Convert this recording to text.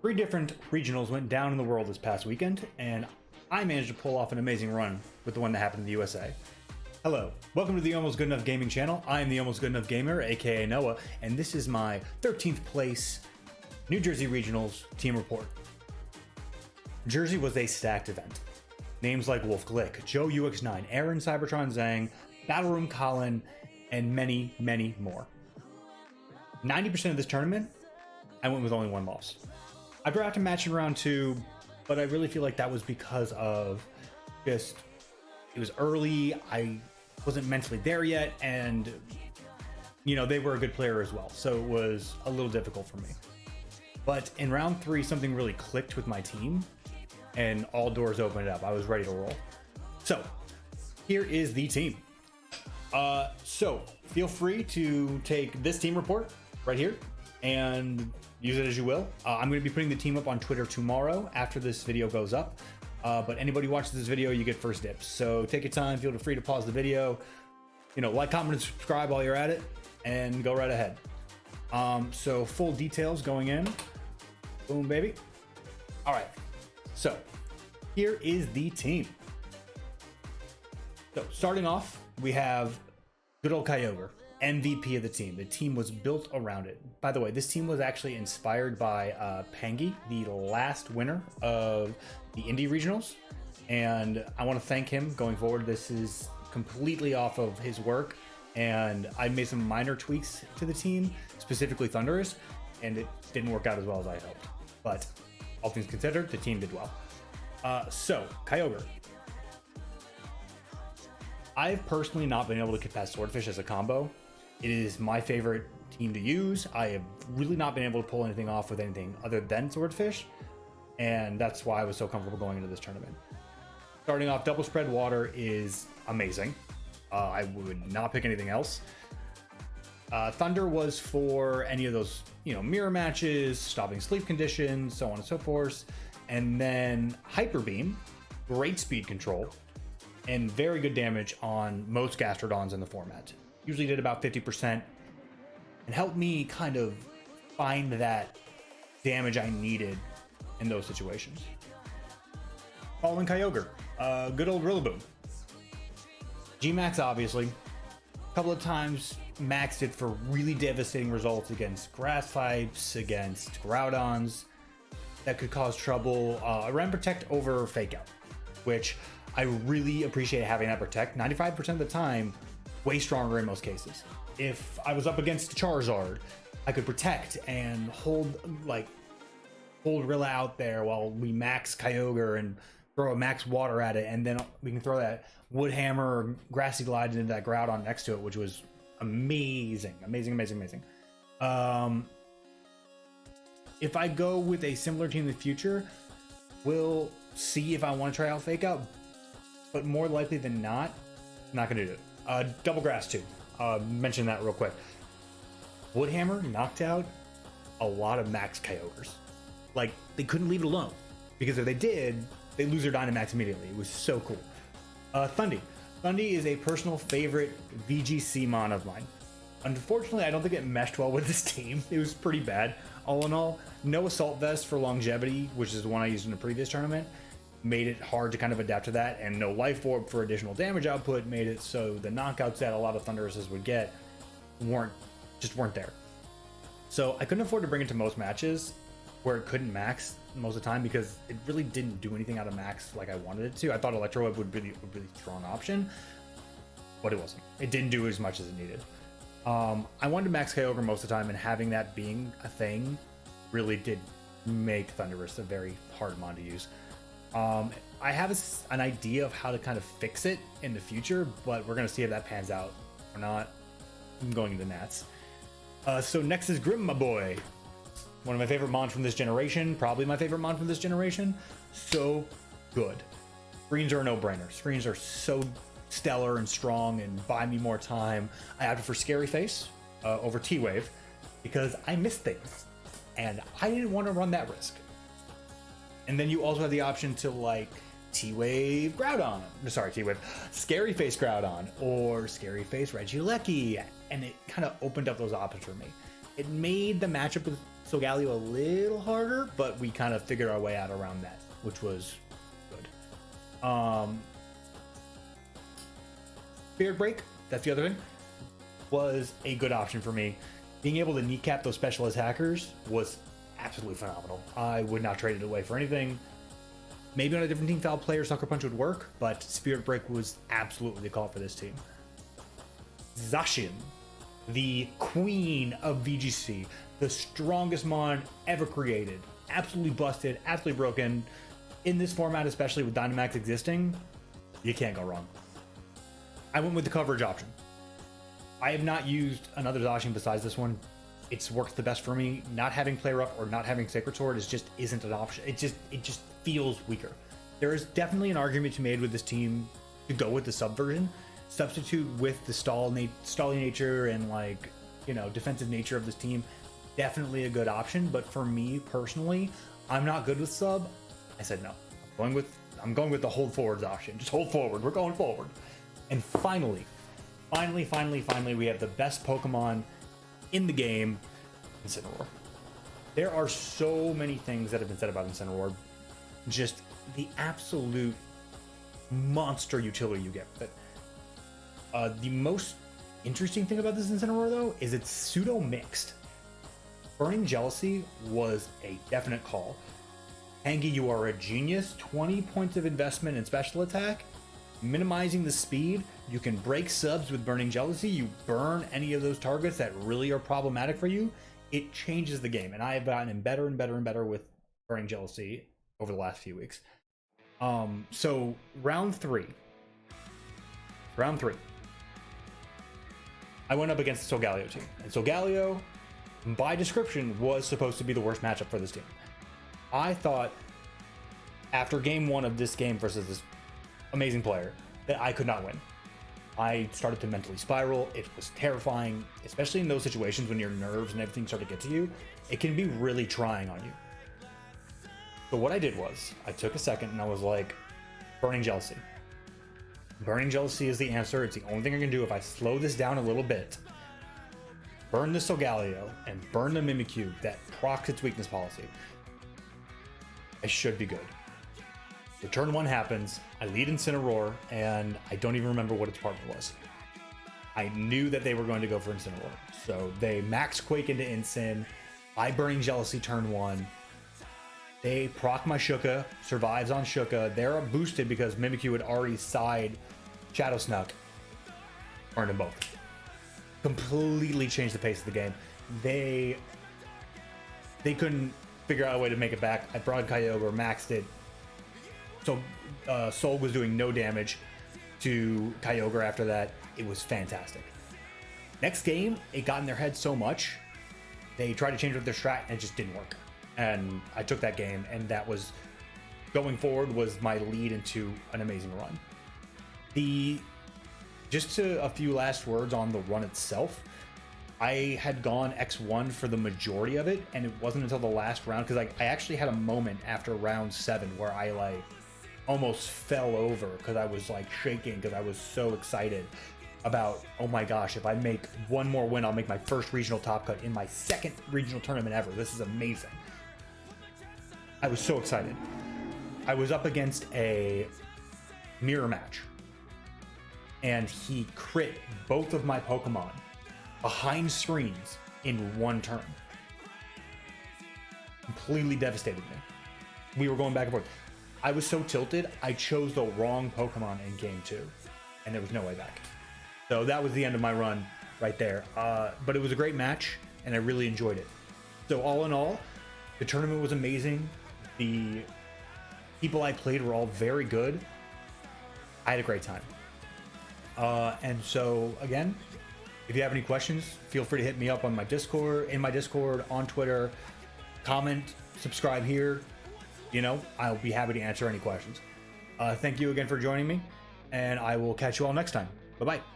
Three different regionals went down in the world this past weekend, and I managed to pull off an amazing run with the one that happened in the USA. Hello, welcome to the Almost Good Enough Gaming channel. I am the Almost Good Enough Gamer, aka Noah, and this is my 13th place New Jersey Regionals team report. Jersey was a stacked event. Names like Wolf Glick, Joe UX9, Aaron Cybertron Zhang, Battle Room Colin, and many, many more. 90% of this tournament, I went with only one loss. I dropped a match in round 2, but I really feel like that was because of just, it was early, I wasn't mentally there yet, and you know, they were a good player as well, so it was a little difficult for me. But in round 3, something really clicked with my team, and all doors opened up. I was ready to roll. So here is the team. So feel free to take this team report right here and use it as you will. I'm going to be putting the team up on Twitter tomorrow after this video goes up. But anybody who watches this video, you get first dibs. So take your time, feel free to pause the video, you know, like, comment, and subscribe while you're at it, and go right ahead. So full details going in. Boom, baby. All right. So here is the team. So starting off, we have good old Kyogre, MVP of the team. The team was built around it. By the way, this team was actually inspired by Pangy, the last winner of the Indie Regionals. And I want to thank him going forward. This is completely off of his work. And I made some minor tweaks to the team, specifically Thundurus, and it didn't work out as well as I hoped. But all things considered, the team did well. So, Kyogre. I've personally not been able to get past Swordfish as a combo. It is my favorite team to use. I have really not been able to pull anything off with anything other than Swordfish, and that's why I was so comfortable going into this tournament. Starting off, Double Spread Water is amazing. I would not pick anything else. Thunder was for any of those, you know, mirror matches, stopping sleep conditions, so on and so forth. And then Hyper Beam, great speed control, and very good damage on most Gastrodons in the format. Usually did about 50%, and helped me kind of find that damage I needed in those situations. Following Kyogre, good old Rillaboom. G-Max, obviously. A couple of times maxed it for really devastating results against grass types, against Groudons that could cause trouble. Around Protect over Fake Out, which I really appreciate having that Protect. 95% of the time, way stronger in most cases. If I was up against Charizard, I could Protect and hold Rilla out there while we max Kyogre and throw a max water at it, and then we can throw that Wood Hammer or Grassy Glide into that Groudon next to it, which was amazing. If I go with a similar team in the future, we'll see if I want to try out Fake Out, but more likely than not, I'm not going to do it. Double Grass too. Mention that real quick. Wood Hammer knocked out a lot of max Kyogres. Like, they couldn't leave it alone, because if they did, they lose their Dynamax immediately. It was so cool. Thundy. Thundy is a personal favorite VGC mon of mine. Unfortunately, I don't think it meshed well with this team. It was pretty bad. All in all, no Assault Vest for longevity, which is the one I used in a previous tournament, made it hard to kind of adapt to that, and no Life Orb for additional damage output made it so the knockouts that a lot of Thunduruses would get weren't there. So I couldn't afford to bring it to most matches where it couldn't max most of the time, because it really didn't do anything out of max like I wanted it to. I thought Electro Web would be a really strong option, but it wasn't. It didn't do as much as it needed. I wanted to max Kyogre most of the time, and having that being a thing really did make Thundurus a very hard mon to use. I have an idea of how to kind of fix it in the future, but we're going to see if that pans out or not. I'm going into Nats. So next is Grim, my boy. One of my favorite mons from this generation, probably my favorite mon from this generation. So good. Screens are a no-brainer. Screens are so stellar and strong and buy me more time. I opted for Scary Face over T-Wave because I missed things, and I didn't want to run that risk. And then you also have the option to like T-Wave Groudon, sorry, T-Wave, Scary Face Groudon, or Scary Face Regieleki, and it kind of opened up those options for me. It made the matchup with Solgaleo a little harder, but we kind of figured our way out around that, which was good. Spirit Break, that's the other thing, was a good option for me. Being able to kneecap those special attackers was absolutely phenomenal. I would not trade it away for anything. Maybe on a different team, Foul Play or Sucker Punch would work, but Spirit Break was absolutely the call for this team. Zacian, the queen of VGC, the strongest mon ever created. Absolutely busted, absolutely broken. In this format, especially with Dynamax existing, you can't go wrong. I went with the coverage option. I have not used another Zacian besides this one. It's worked the best for me. Not having Player Up or not having Sacred Sword isn't an option. It just feels weaker. There is definitely an argument to be made with this team to go with the subversion. Substitute with the stalling nature and, like, you know, defensive nature of this team. Definitely a good option, but for me personally, I'm not good with sub. I said no. I'm going with the hold forwards option. Just hold forward. We're going forward. And finally, we have the best Pokemon in the game, Incineroar. There are so many things that have been said about Incineroar. Just the absolute monster utility you get with it. The most interesting thing about this Incineroar, though, is it's pseudo mixed. Burning Jealousy was a definite call. Angie, you are a genius. 20 points of investment in special attack, minimizing the speed. You can break subs with Burning Jealousy. You burn any of those targets that really are problematic for you. It changes the game, and I have gotten better and better and better with Burning Jealousy over the last few weeks. So round three, I went up against the Solgaleo team, and Solgaleo, by description, was supposed to be the worst matchup for this team. I thought after game one of this game versus this amazing player that I could not win. I started to mentally spiral. It was terrifying, especially in those situations when your nerves and everything start to get to you. It can be really trying on you. So what I did was I took a second and I was like, Burning Jealousy. Burning Jealousy is the answer. It's the only thing I can do. If I slow this down a little bit, burn the Solgaleo and burn the Mimikyu that procs its weakness policy, I should be good. So turn one happens, I lead Incineroar, and I don't even remember what its partner was. I knew that they were going to go for Incineroar. So they max Quake into Incin, I Burning Jealousy turn one, they proc my Shuka, survives on Shuka, they're boosted because Mimikyu had already side Shadow Snuck, burned them both. Completely changed the pace of the game. They couldn't figure out a way to make it back. I brought Kyogre, maxed it. So Soul was doing no damage to Kyogre after that. It was fantastic. Next game, it got in their head so much, they tried to change up their strat and it just didn't work. And I took that game, and that was, going forward, was my lead into an amazing run. Just a few last words on the run itself. I had gone X1 for the majority of it, and it wasn't until the last round, because I actually had a moment after round 7 where I like almost fell over because I was like shaking because I was so excited about, oh my gosh, if I make one more win, I'll make my first regional top cut in my second regional tournament ever. This is amazing. I was so excited. I was up against a mirror match, and he crit both of my Pokemon behind screens in one turn. Completely devastated me. We were going back and forth. I was so tilted, I chose the wrong Pokemon in game 2, and there was no way back. So that was the end of my run right there. But it was a great match, and I really enjoyed it. So all in all, the tournament was amazing. The people I played were all very good. I had a great time. And so again, if you have any questions, feel free to hit me up on my Discord, on Twitter, comment, subscribe here. You know, I'll be happy to answer any questions. Thank you again for joining me, and I will catch you all next time. Bye-bye.